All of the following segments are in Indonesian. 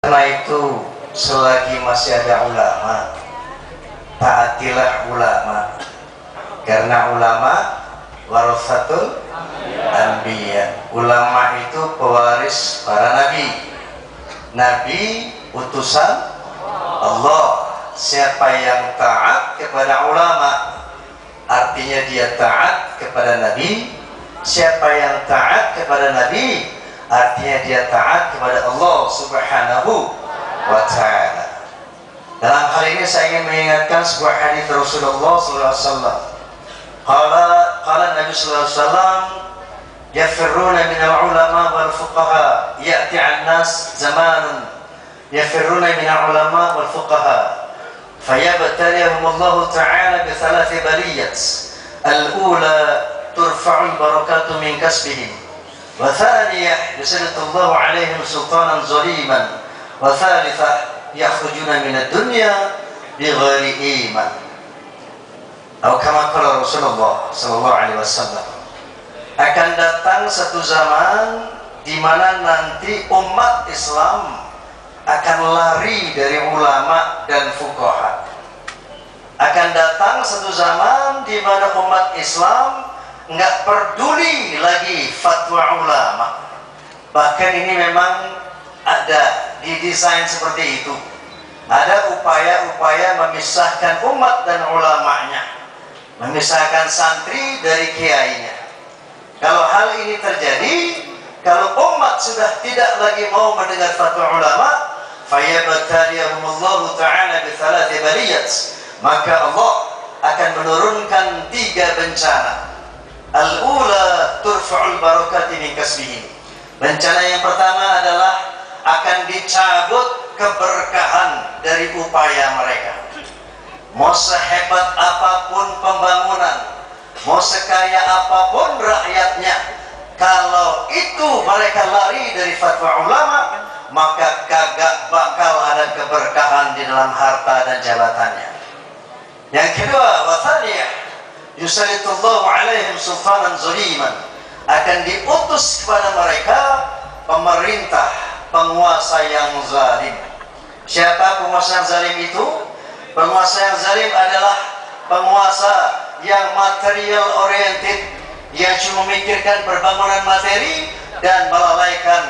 Karena itu selagi masih ada ulama, taatilah ulama, karena ulama warasatul anbiya. Ulama itu pewaris para nabi, nabi utusan Allah. Siapa yang taat kepada ulama, artinya dia taat kepada nabi. Siapa yang taat kepada nabi, artinya dia taat kepada Allah Subhanahu wa ta'ala. Dalam hal ini saya ingin mengingatkan sebuah hadis Rasulullah SAW. Qala Nabi SAW, yafirruna minal ulama wal fuqaha, ya'ti an-nas zamanun yafirruna minal ulama wal fuqaha, fayabtalihum Allah ta'ala bi thalathi baliyat. Al-ula turfa'ul barakatu min kasbihim, wa thaniyah yusallitallahu alaihim sultanan zaliman, wa thalithah yakhrujuna minad dunya bighairi iman. Atau kama qala Rasulullah sallallahu alaihi wasallam, akan datang satu zaman di mana nanti umat Islam akan lari dari ulama dan fuqaha. Akan datang satu zaman di mana umat Islam nggak peduli lagi fatwa ulama. Bahkan ini memang ada didesain seperti itu. Ada upaya-upaya memisahkan umat dan ulamanya, memisahkan santri dari kiainya. Kalau hal ini terjadi, kalau umat sudah tidak lagi mau mendengar fatwa ulama, fayabtaliyahumullahu ta'ala bi thalathi baliyat, maka Allah akan menurunkan 3 bencana. Al-ula turfa'ul barakati min kasbihim. Bencana yang pertama adalah akan dicabut keberkahan dari upaya mereka. Mau sehebat apapun pembangunan, mau sekaya apapun rakyatnya, kalau itu mereka lari dari fatwa ulama, maka kagak bakal ada keberkahan di dalam harta dan jabatannya. Yang kedua, wathaniyah yusallitullahu alaihim sultanan zaliman, akan diutus kepada mereka pemerintah, penguasa yang zalim. Siapa penguasa yang zalim itu? Penguasa yang zalim adalah penguasa yang material oriented, yang cuma memikirkan pembangunan materi dan melalaikan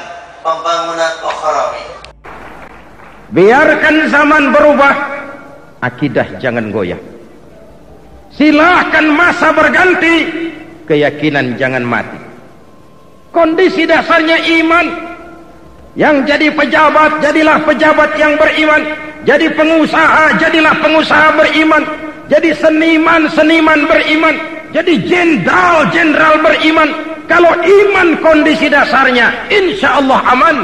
pembangunan ukhrawi. Biarkan zaman berubah, akidah jangan goyah. Silahkan masa berganti, keyakinan jangan mati. Kondisi dasarnya iman. Yang jadi pejabat, jadilah pejabat yang beriman. Jadi pengusaha, jadilah pengusaha beriman. Jadi seniman, seniman beriman. Jadi jenderal, jenderal beriman. Kalau iman kondisi dasarnya, insya Allah aman.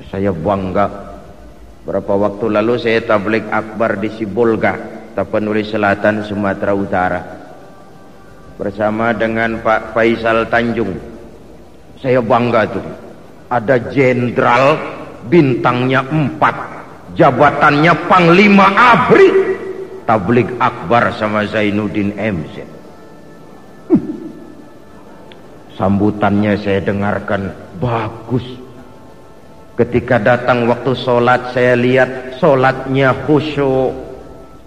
Saya bangga. Berapa waktu lalu saya tabligh akbar di Sibolga, Tapanuli Selatan, Sumatera Utara, bersama dengan Pak Faisal Tanjung. Saya bangga tuh, ada jenderal bintangnya 4, jabatannya Panglima ABRI, tabligh akbar sama Zainuddin MZ. Sambutannya saya dengarkan bagus. Ketika datang waktu sholat, saya lihat sholatnya khusyuk.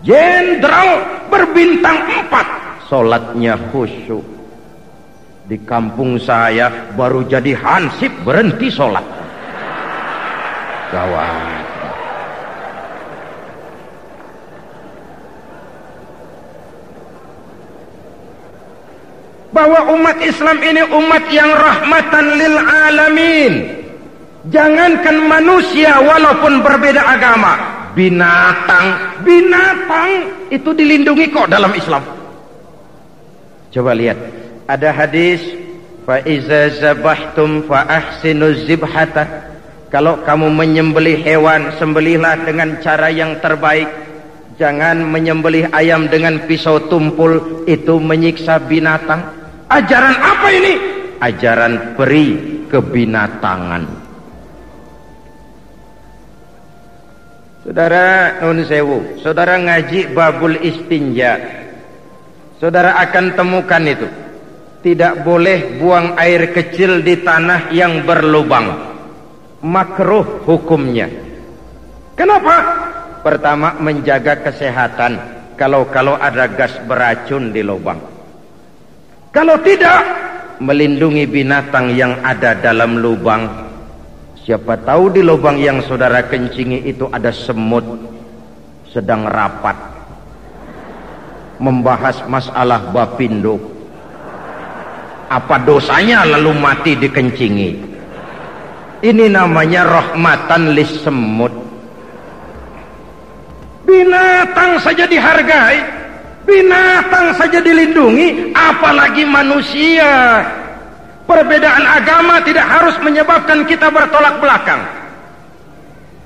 Jenderal berbintang 4, sholatnya khusyuk. Di kampung saya baru jadi hansip berhenti sholat. Gawat. Bahwa umat Islam ini umat yang rahmatan lil alamin. Jangankan manusia walaupun berbeda agama, binatang itu dilindungi kok dalam Islam. Coba lihat, ada hadis, fa iza zabahtum fa ahsinuz zibhata. Kalau kamu menyembelih hewan, sembelihlah dengan cara yang terbaik. Jangan menyembelih ayam dengan pisau tumpul, itu menyiksa binatang. Ajaran apa ini? Ajaran peri kebinatangan. Saudara nun sewu, saudara ngaji babul istinja, saudara akan temukan itu. Tidak boleh buang air kecil di tanah yang berlubang. makruh hukumnya. Kenapa? Pertama, menjaga kesehatan. Kalau ada gas beracun di lubang. Kalau tidak, melindungi binatang yang ada dalam lubang. Siapa tahu di lubang yang saudara kencingi itu ada semut sedang rapat membahas masalah bapindo. Apa dosanya lalu mati dikencingi? Ini namanya rahmatan lis semut. Binatang saja dihargai, binatang saja dilindungi, apalagi manusia. Perbedaan agama tidak harus menyebabkan kita bertolak belakang.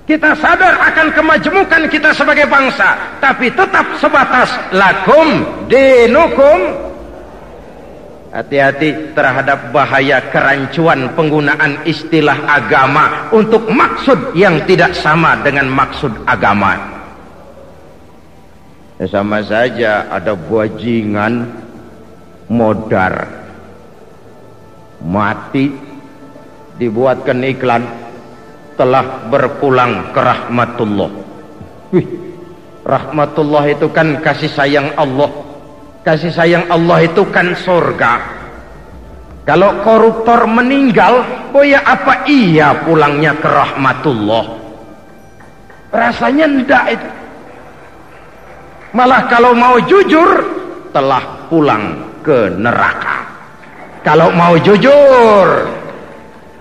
Kita sadar akan kemajemukan kita sebagai bangsa, tapi tetap sebatas lakum dinukum. Hati-hati terhadap bahaya kerancuan penggunaan istilah agama untuk maksud yang tidak sama dengan maksud agama. Sama saja, ada bajingan modar mati, dibuatkan iklan telah berpulang ke rahmatullah. Wih, rahmatullah itu kan kasih sayang Allah. Kasih sayang Allah itu kan surga. Kalau koruptor meninggal, ya apa iya pulangnya ke rahmatullah? Rasanya ndak itu. Malah kalau mau jujur, telah pulang ke neraka. Kalau mau jujur,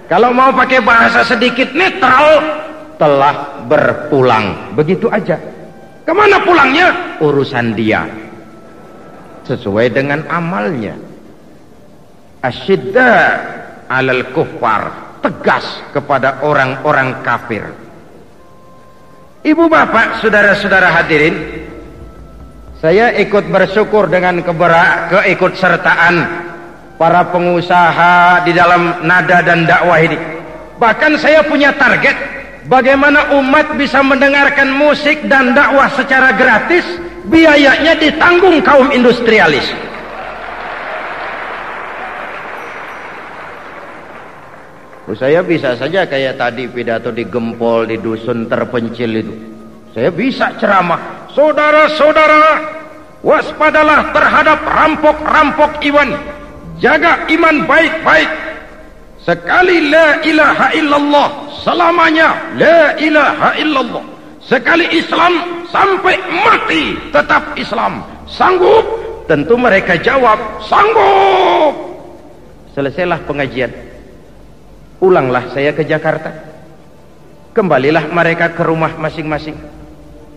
kalau mau pakai bahasa sedikit netral, telah berpulang. Begitu aja. Kemana pulangnya? Urusan dia. Sesuai dengan amalnya. Asyidda alal kuffar, tegas kepada orang-orang kafir. Ibu bapak, saudara-saudara hadirin, saya ikut bersyukur dengan keikutsertaan para pengusaha di dalam nada dan dakwah ini. Bahkan saya punya target, bagaimana umat bisa mendengarkan musik dan dakwah secara gratis, biayanya ditanggung kaum industrialis. Saya bisa saja kayak tadi pidato di Gempol, di dusun terpencil itu. Saya bisa ceramah, saudara-saudara, waspadalah terhadap rampok-rampok iman. Jaga iman baik-baik. Sekali la ilaha illallah, selamanya la ilaha illallah. Sekali Islam, sampai mati tetap Islam. Sanggup? Tentu mereka jawab, sanggup. Selesailah pengajian. Pulanglah saya ke Jakarta. Kembalilah mereka ke rumah masing-masing.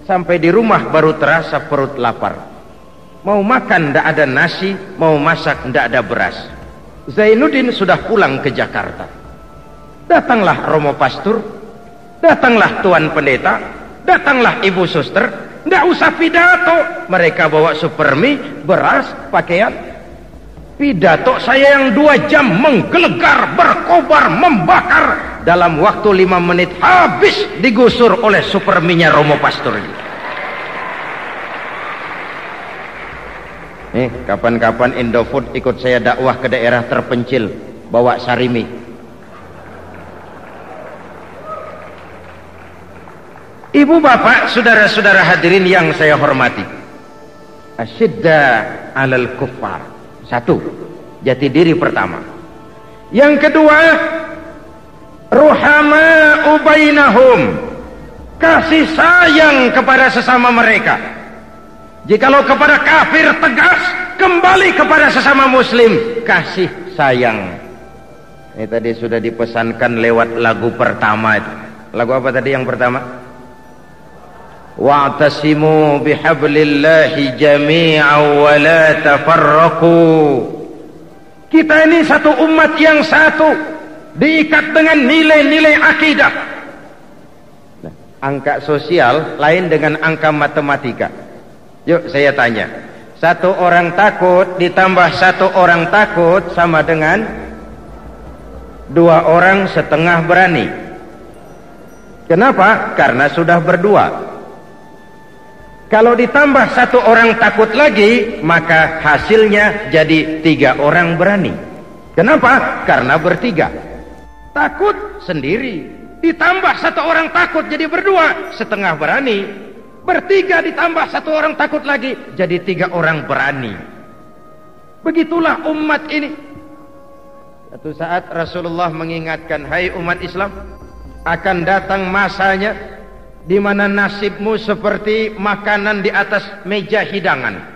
Sampai di rumah baru terasa perut lapar. Mau makan tidak ada nasi, mau masak tidak ada beras. Zainuddin sudah pulang ke Jakarta. Datanglah Romo Pastur, datanglah Tuan Pendeta, datanglah Ibu Suster. Tidak usah pidato, mereka bawa supermi, beras, pakaian. Pidato saya yang 2 jam menggelegar, berkobar, membakar. Dalam waktu 5 menit habis digusur oleh superminya Romo Pastur ini. Kapan-kapan Indofood ikut saya dakwah ke daerah terpencil, bawa sarimi. Ibu bapak, saudara-saudara hadirin yang saya hormati, asyidda alal kuffar. 1, jati diri pertama. Yang kedua, ruhama'u bainahum, kasih sayang kepada sesama mereka. Jikalau kepada kafir tegas, kembali kepada sesama muslim kasih sayang. Ini tadi sudah dipesankan lewat lagu pertama itu. Lagu apa tadi yang pertama? Wa'tasimu bihablillahi jami'an wa la tafarraqu. Kita ini satu umat yang satu, diikat dengan nilai-nilai akidah. Nah, angka sosial lain dengan angka matematika. Yuk saya tanya, 1 orang takut ditambah 1 orang takut sama dengan 2 orang setengah berani. Kenapa? Karena sudah berdua. Kalau ditambah 1 orang takut lagi, maka hasilnya jadi 3 orang berani. Kenapa? Karena bertiga. Takut sendiri, ditambah satu orang takut jadi berdua, setengah berani. Bertiga ditambah satu orang takut lagi, jadi 3 orang berani. Begitulah umat ini. Satu saat Rasulullah mengingatkan, hai umat Islam, akan datang masanya di mana nasibmu seperti makanan di atas meja hidangan.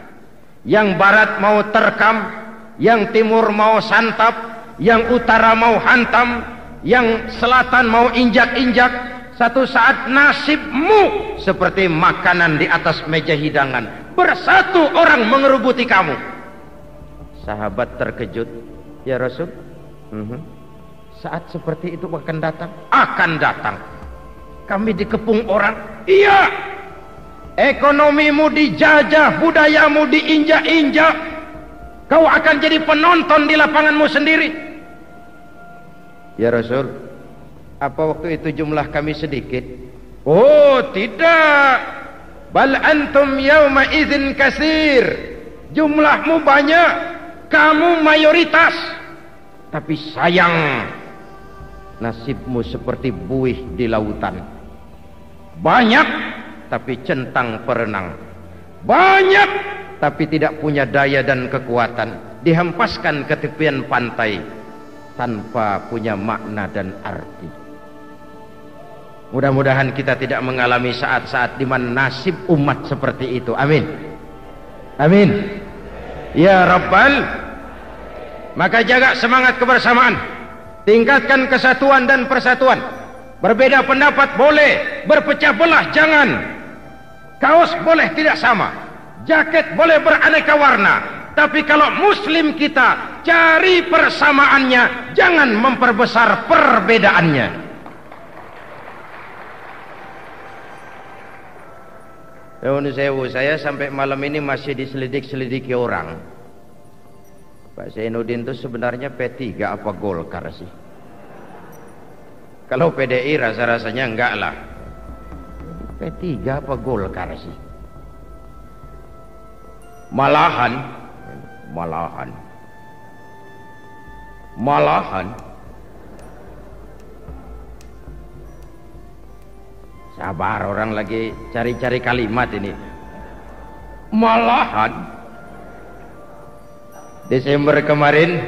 Yang barat mau terkam, yang timur mau santap, yang utara mau hantam, yang selatan mau injak-injak. Satu saat nasibmu seperti makanan di atas meja hidangan. Bersatu orang mengerubuti kamu. Sahabat terkejut, ya Rasul, saat seperti itu akan datang? Akan datang. Kami dikepung orang. Iya. Ekonomimu dijajah, budayamu diinjak-injak. Kau akan jadi penonton di lapanganmu sendiri. Ya Rasul, apa waktu itu jumlah kami sedikit? Oh tidak, bal antum yawma idzin katsir. Jumlahmu banyak, kamu mayoritas. Tapi sayang, nasibmu seperti buih di lautan. Banyak tapi centang perenang. Banyak tapi tidak punya daya dan kekuatan. Dihempaskan ke tepian pantai tanpa punya makna dan arti. Mudah-mudahan kita tidak mengalami saat-saat di mana nasib umat seperti itu. Amin. Amin. Ya Rabbal. Maka jaga semangat kebersamaan. Tingkatkan kesatuan dan persatuan. Berbeda pendapat boleh, berpecah belah jangan. Kaos boleh tidak sama, jaket boleh beraneka warna. Tapi kalau muslim kita cari persamaannya, jangan memperbesar perbedaannya. Saya sampai malam ini masih diselidik-selidiki orang. Pak Zainuddin itu sebenarnya P3 apa Golkar sih? Kalau PDI rasa-rasanya enggak lah. P3 apa Golkar sih? Malahan sabar, orang lagi cari-cari kalimat ini. Malahan Desember kemarin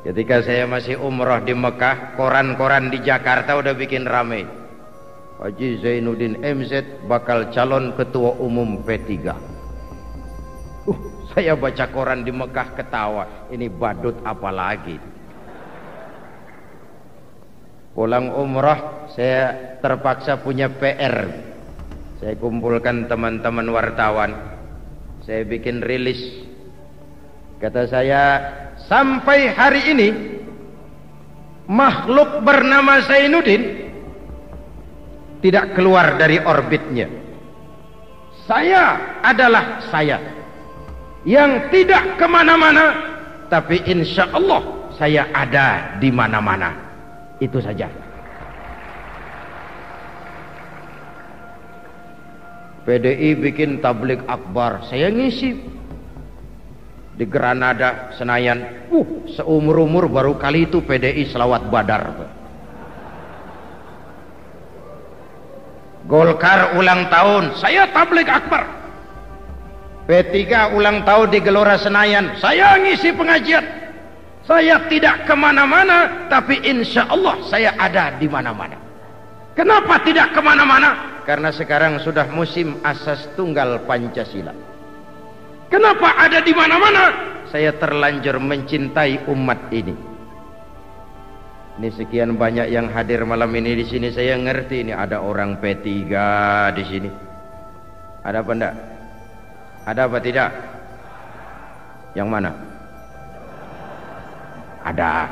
ketika saya masih umroh di Mekah, koran-koran di Jakarta udah bikin rame. Haji Zainuddin MZ bakal calon ketua umum P3. Saya baca koran di Mekah ketawa, ini badut apa lagi. Pulang umroh saya terpaksa punya PR. Saya kumpulkan teman-teman wartawan, saya bikin rilis. Kata saya, sampai hari ini makhluk bernama Zainuddin tidak keluar dari orbitnya. Saya adalah saya yang tidak kemana-mana, tapi insya Allah saya ada di mana-mana. Itu saja. PDI bikin tablik akbar, saya ngisi di Granada, Senayan. Seumur-umur baru kali itu PDI selawat badar. Golkar ulang tahun, saya tablik akbar. P3 ulang tahun di Gelora Senayan, saya ngisi pengajian. Saya tidak kemana-mana, tapi insya Allah saya ada di mana-mana. Kenapa tidak kemana-mana? Karena sekarang sudah musim asas tunggal Pancasila. Kenapa ada di mana-mana? Saya terlanjur mencintai umat ini. Ini sekian banyak yang hadir malam ini di sini, saya ngerti ini ada orang P3 di sini. Ada apa enggak? Ada apa tidak? Yang mana? Ada.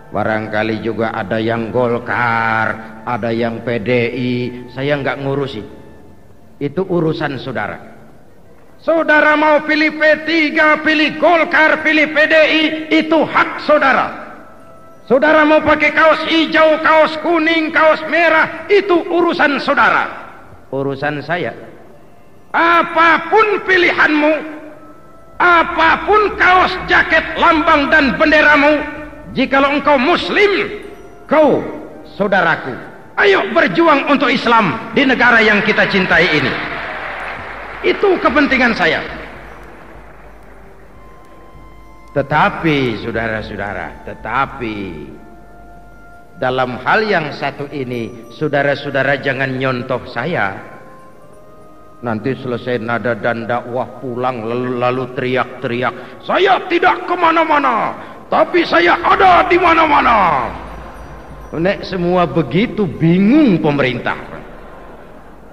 Barangkali juga ada yang Golkar, ada yang PDI. Saya enggak ngurusi. Itu urusan saudara. Saudara mau pilih P3, pilih Golkar, pilih PDI, itu hak saudara. Saudara mau pakai kaos hijau, kaos kuning, kaos merah, itu urusan saudara. Urusan saya. Apapun pilihanmu, apapun kaos, jaket, lambang dan benderamu, jikalau engkau muslim, kau saudaraku. Ayo berjuang untuk Islam di negara yang kita cintai ini. Itu kepentingan saya. Tetapi saudara-saudara, dalam hal yang satu ini, saudara-saudara jangan nyontoh saya. Nanti selesai nada dan dakwah pulang lalu teriak-teriak, saya tidak kemana-mana, tapi saya ada di mana-mana. Nek semua begitu, bingung pemerintah.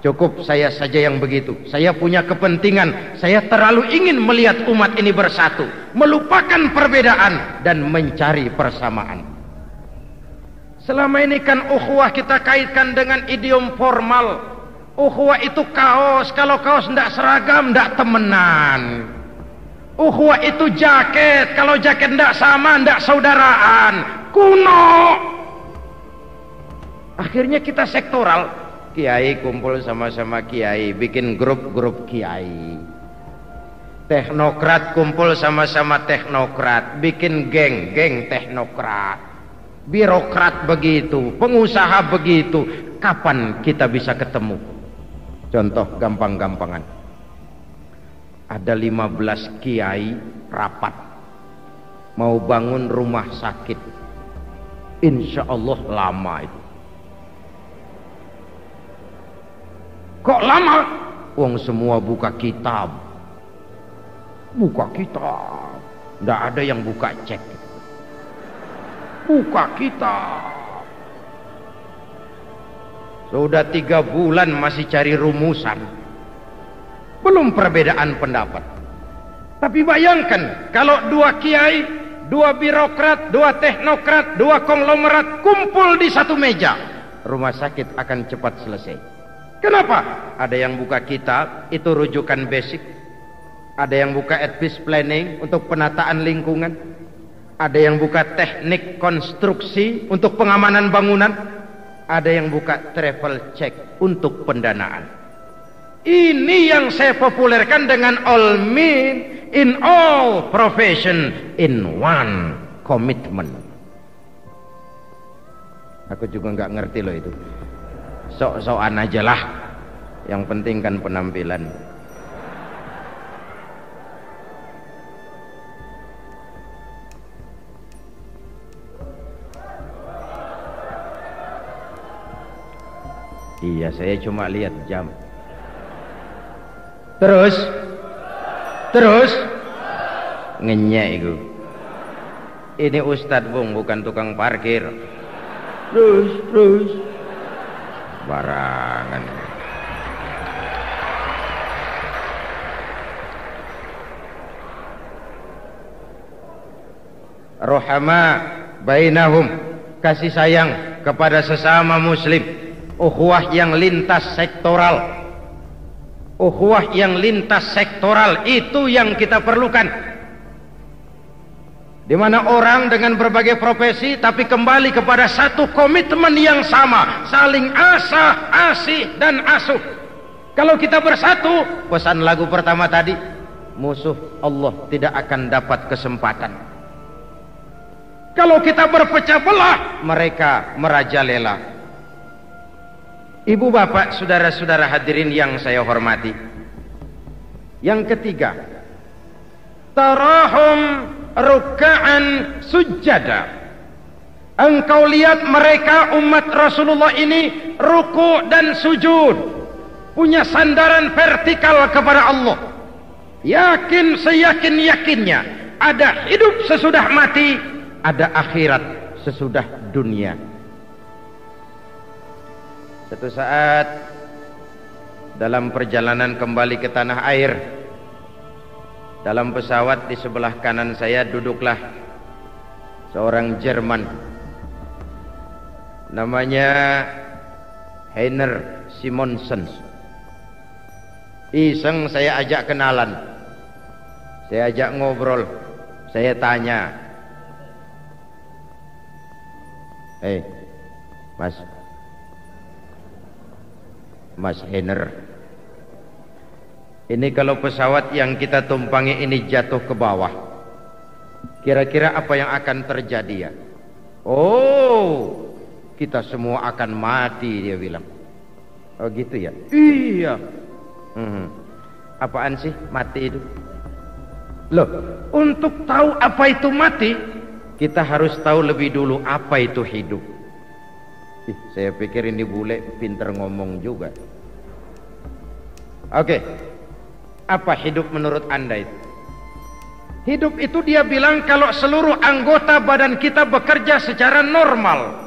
Cukup saya saja yang begitu. Saya punya kepentingan. Saya terlalu ingin melihat umat ini bersatu, melupakan perbedaan dan mencari persamaan. Selama ini kan ukhuwah kita kaitkan dengan idiom formal. Ukhuwah itu kaos, kalau kaos tidak seragam tidak temenan. Ukhuwah itu jaket, kalau jaket tidak sama tidak saudaraan. Kuno. Akhirnya kita sektoral. Kiai kumpul sama-sama kiai, bikin grup-grup kiai. Teknokrat kumpul sama-sama teknokrat, bikin geng-geng teknokrat. Birokrat begitu, pengusaha begitu. Kapan kita bisa ketemu? Contoh gampang-gampangan. Ada 15 kiai rapat mau bangun rumah sakit. Insya Allah lama itu. Kok lama? Wong semua buka kitab. Buka kitab. Tidak ada yang buka cek. Buka kitab. Sudah 3 bulan masih cari rumusan. Belum perbedaan pendapat. Tapi bayangkan kalau 2 kiai, 2 birokrat, 2 teknokrat, 2 konglomerat kumpul di satu meja, rumah sakit akan cepat selesai. Kenapa? Ada yang buka kitab, itu rujukan basic. Ada yang buka advice planning untuk penataan lingkungan. Ada yang buka teknik konstruksi untuk pengamanan bangunan. Ada yang buka travel check untuk pendanaan. Ini yang saya populerkan dengan all men in all profession in one commitment. Aku juga nggak ngerti loh itu. Sok-sokan aja lah, yang penting kan penampilan. Iya, saya cuma lihat jam. Terus ngenyek itu. Ini Ustadz Bung, bukan tukang parkir. Terus barangan. Rohama bainahum, kasih sayang kepada sesama muslim. Ukhuwah yang lintas sektoral. Ukhuwah yang lintas sektoral itu yang kita perlukan. Di mana orang dengan berbagai profesi tapi kembali kepada satu komitmen yang sama, saling asah, asih dan asuh. Kalau kita bersatu, pesan lagu pertama tadi, musuh Allah tidak akan dapat kesempatan. Kalau kita berpecah belah, mereka merajalela. Ibu bapak, saudara-saudara hadirin yang saya hormati. Yang ketiga, tarahum ruka'an sujada. Engkau lihat mereka umat Rasulullah ini ruku dan sujud, punya sandaran vertikal kepada Allah. Yakin seyakin-yakinnya ada hidup sesudah mati, ada akhirat sesudah dunia. Satu saat dalam perjalanan kembali ke tanah air, dalam pesawat di sebelah kanan saya duduklah seorang Jerman, namanya Heiner Simonsen. Iseng saya ajak kenalan, saya ajak ngobrol, saya tanya, Mas Heiner, ini kalau pesawat yang kita tumpangi ini jatuh ke bawah, kira-kira apa yang akan terjadi ya? Oh, Kita semua akan mati, dia bilang. Oh gitu ya? Iya. Apaan sih mati itu? Loh, untuk tahu apa itu mati, kita harus tahu lebih dulu apa itu hidup. Saya pikir ini bule pinter ngomong juga. Oke. Apa hidup menurut Anda itu? Hidup itu dia bilang kalau seluruh anggota badan kita bekerja secara normal.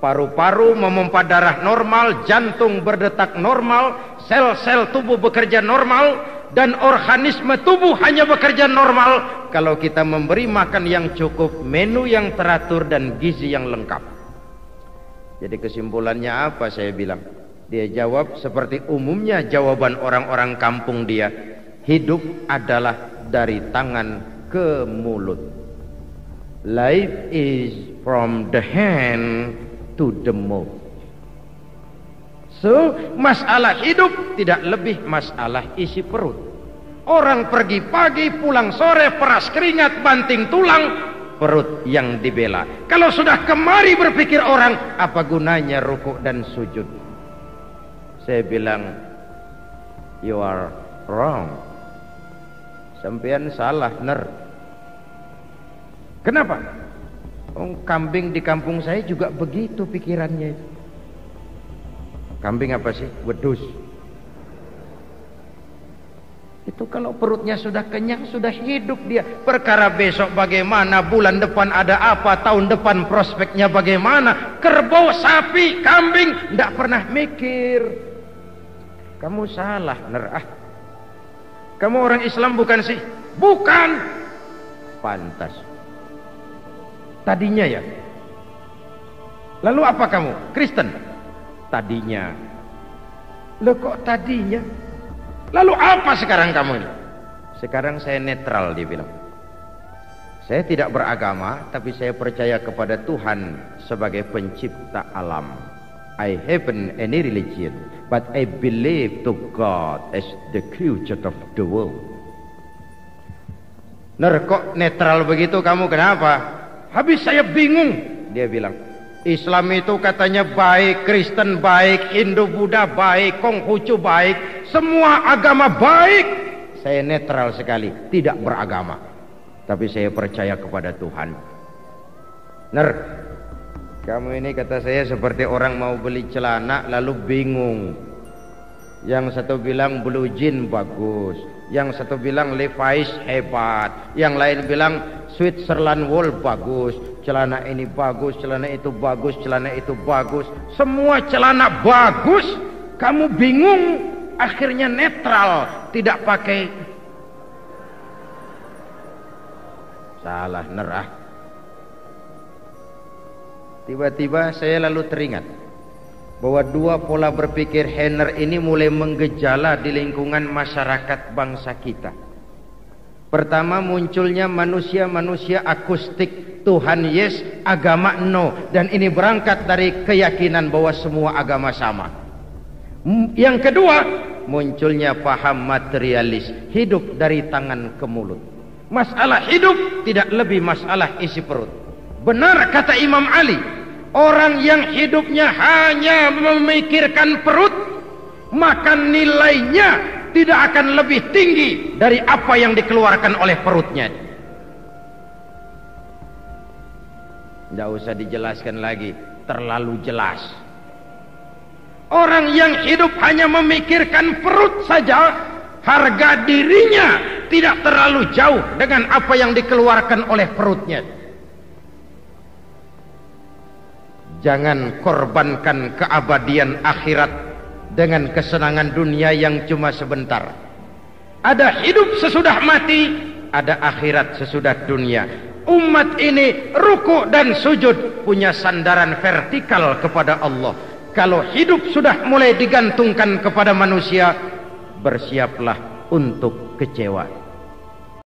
Paru-paru memompa darah normal, jantung berdetak normal, sel-sel tubuh bekerja normal, dan organisme tubuh hanya bekerja normal kalau kita memberi makan yang cukup, menu yang teratur, dan gizi yang lengkap. Jadi kesimpulannya apa saya bilang? Dia jawab seperti umumnya jawaban orang-orang kampung dia. Hidup adalah dari tangan ke mulut. Life is from the hand to the mouth. So, masalah hidup tidak lebih masalah isi perut. Orang pergi pagi, pulang sore, peras keringat, banting tulang, perut yang dibela. Kalau sudah kemari berpikir orang, apa gunanya rukuk dan sujud? Saya bilang, you are wrong. Sampean salah, ner. Kenapa? Kambing di kampung saya juga begitu pikirannya itu. Kambing apa sih? Wedus. Itu kalau perutnya sudah kenyang, sudah hidup dia. Perkara besok bagaimana, bulan depan ada apa, tahun depan prospeknya bagaimana, kerbau, sapi, kambing, tidak pernah mikir. Kamu salah, ner. Kamu orang Islam bukan sih? Bukan. Pantas. Tadinya ya. Lalu apa kamu? Kristen? Tadinya. Loh kok tadinya? Lalu apa sekarang kamu ini? Sekarang saya netral, dia bilang. Saya tidak beragama, tapi saya percaya kepada Tuhan sebagai pencipta alam. I haven't any religion, but I believe to God as the creator of the world. Kok netral begitu kamu, kenapa? Habis saya bingung, dia bilang. Islam itu katanya baik, Kristen baik, Hindu Buddha baik, Konghucu baik, semua agama baik. Saya netral sekali, tidak beragama, tapi saya percaya kepada Tuhan. Kamu ini kata saya seperti orang mau beli celana lalu bingung. Yang satu bilang blue jean bagus, yang satu bilang Levi's hebat, yang lain bilang Switzerland wool bagus, celana ini bagus, celana itu bagus, celana itu bagus, semua celana bagus. Kamu bingung, akhirnya netral, tidak pakai. Salah, nerah. Tiba-tiba saya lalu teringat bahwa dua pola berpikir Henner ini mulai menggejala di lingkungan masyarakat bangsa kita. Pertama, munculnya manusia-manusia akustik, Tuhan yes, agama no, dan ini berangkat dari keyakinan bahwa semua agama sama. Yang kedua, munculnya paham materialis, hidup dari tangan ke mulut. Masalah hidup tidak lebih masalah isi perut. Benar kata Imam Ali, orang yang hidupnya hanya memikirkan perut, maka nilainya tidak akan lebih tinggi dari apa yang dikeluarkan oleh perutnya. Tidak usah dijelaskan lagi, terlalu jelas. Orang yang hidup hanya memikirkan perut saja, harga dirinya tidak terlalu jauh dengan apa yang dikeluarkan oleh perutnya. Jangan korbankan keabadian akhirat dengan kesenangan dunia yang cuma sebentar. Ada hidup sesudah mati, ada akhirat sesudah dunia. Umat ini ruku dan sujud punya sandaran vertikal kepada Allah. Kalau hidup sudah mulai digantungkan kepada manusia, bersiaplah untuk kecewa.